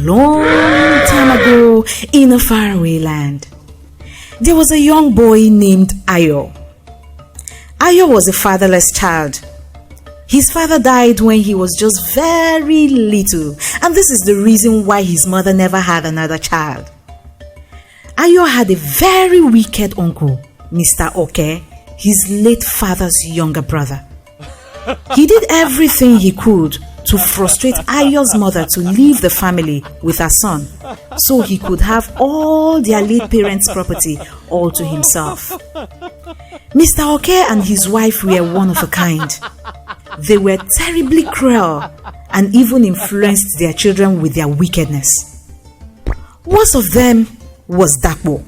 long time ago, in a faraway land, there was a young boy named Ayo. Ayo was a fatherless child. His father died when he was just very little, and this is the reason why his mother never had another child. Ayo had a very wicked uncle, Mr. Oke, his late father's younger brother. He did everything he could to frustrate Ayo's mother to leave the family with her son, so he could have all their late parents' property all to himself. Mr. Oke and his wife were one of a kind. They were terribly cruel and even influenced their children with their wickedness. Worst of them was Dapo.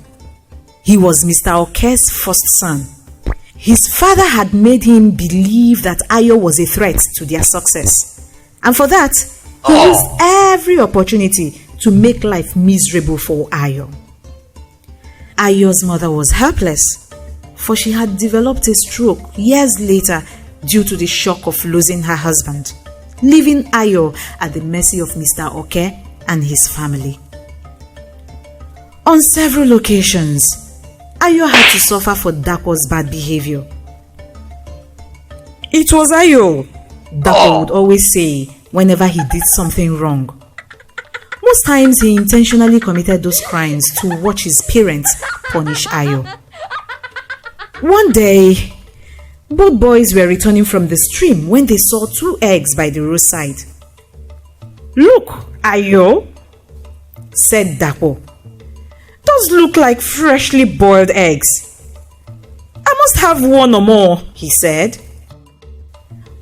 He was Mr. Oke's first son. His father had made him believe that Ayo was a threat to their success. And for that, he used every opportunity to make life miserable for Ayo. Ayo's mother was helpless, for she had developed a stroke years later due to the shock of losing her husband, leaving Ayo at the mercy of Mr. Oke and his family. On several occasions, Ayo had to suffer for Dapo's bad behavior. It was Ayo, Dapo would always say whenever he did something wrong. Most times he intentionally committed those crimes to watch his parents punish Ayo. One day, both boys were returning from the stream when they saw 2 eggs by the roadside. "Look, Ayo," said Dapo. "Those look like freshly boiled eggs. I must have one or more," he said.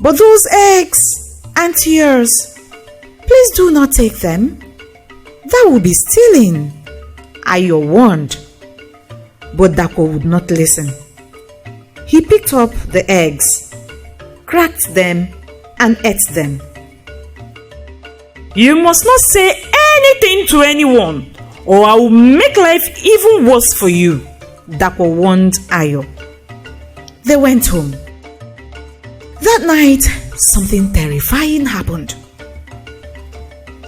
"But those eggs aren't yours. Please do not take them. That will be stealing," Ayo warned. But Dapo would not listen. He picked up the eggs, cracked them, and ate them. "You must not say anything to anyone, or I will make life even worse for you," Dapo warned Ayo. They went home. That night, something terrifying happened.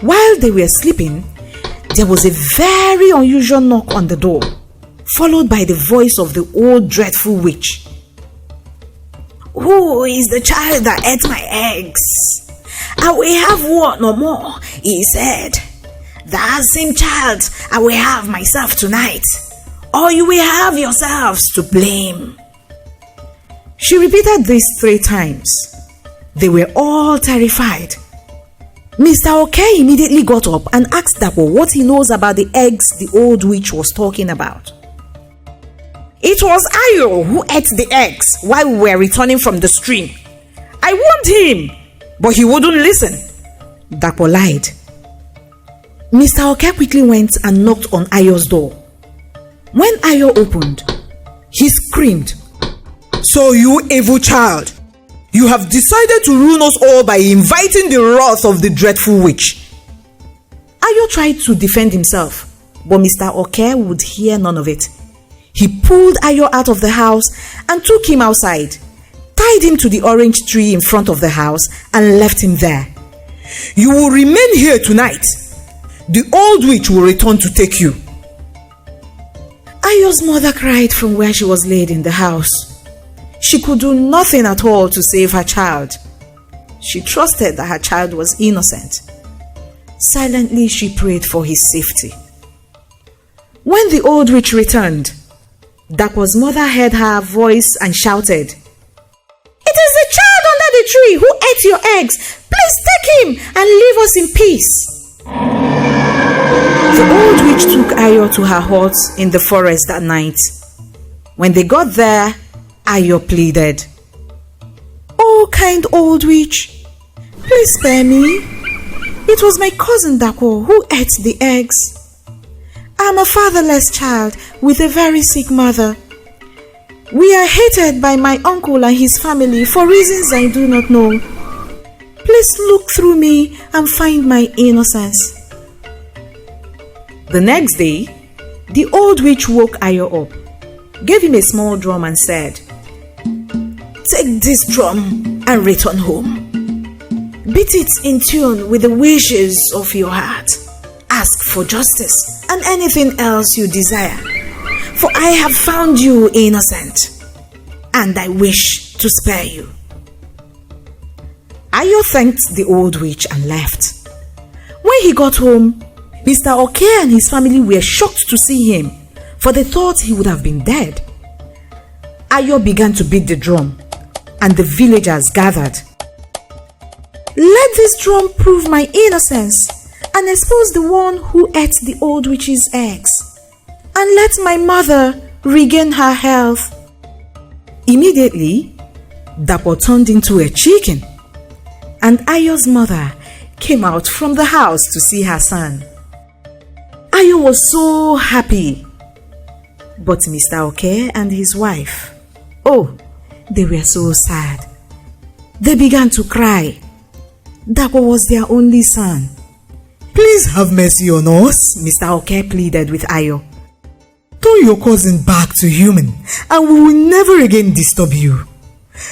While they were sleeping, there was a very unusual knock on the door, followed by the voice of the old dreadful witch. "Who is the child that ate my eggs? I will have one or more," he said. "That same child I will have myself tonight, or you will have yourselves to blame." She repeated this 3 times. They were all terrified. Mr. Oke immediately got up and asked Dapo what he knows about the eggs the old witch was talking about. "It was Ayo who ate the eggs while we were returning from the stream. I warned him, but he wouldn't listen," Dapo lied. Mr. Oke quickly went and knocked on Ayo's door. When Ayo opened, he screamed, "So you evil child, you have decided to ruin us all by inviting the wrath of the dreadful witch." Ayo tried to defend himself, but Mr. Oke would hear none of it. He pulled Ayo out of the house and took him outside, tied him to the orange tree in front of the house, and left him there. "You will remain here tonight. The old witch will return to take you." Ayo's mother cried from where she was laid in the house. She could do nothing at all to save her child. She trusted that her child was innocent. Silently, she prayed for his safety. When the old witch returned, Dapo's mother heard her voice and shouted, "It is the child under the tree who ate your eggs. Please take him and leave us in peace." The old witch took Ayo to her hut in the forest that night. When they got there, Ayo pleaded, "Oh, kind old witch, please spare me. It was my cousin Dapo who ate the eggs. I'm a fatherless child with a very sick mother. We are hated by my uncle and his family for reasons I do not know. Please look through me and find my innocence." The next day, the old witch woke Ayo up, gave him a small drum and said, "Take this drum and return home. Beat it in tune with the wishes of your heart, as for justice and anything else you desire, for I have found you innocent, and I wish to spare you." Ayo thanked the old witch and left. When he got home, Mr. Oke and his family were shocked to see him, for they thought he would have been dead. Ayo began to beat the drum, and the villagers gathered. "Let this drum prove my innocence and expose the one who ate the old witch's eggs, and let my mother regain her health." Immediately, Dapo turned into a chicken, and Ayo's mother came out from the house to see her son. Ayo was so happy, but Mr. Oke and his wife, they were so sad. They began to cry. Dapo was their only son. "Please have mercy on us," Mr. Oke pleaded with Ayo. "Turn your cousin back to human, and we will never again disturb you.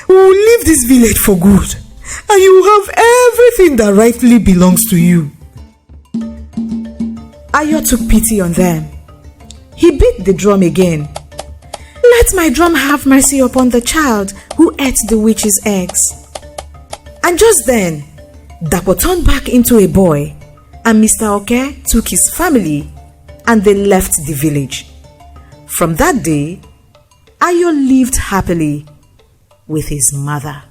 We will leave this village for good, and you will have everything that rightfully belongs to you." Ayo took pity on them. He beat the drum again. "Let my drum have mercy upon the child who ate the witch's eggs." And just then, Dapo turned back into a boy, and Mr. Oke took his family and they left the village. From that day, Ayo lived happily with his mother.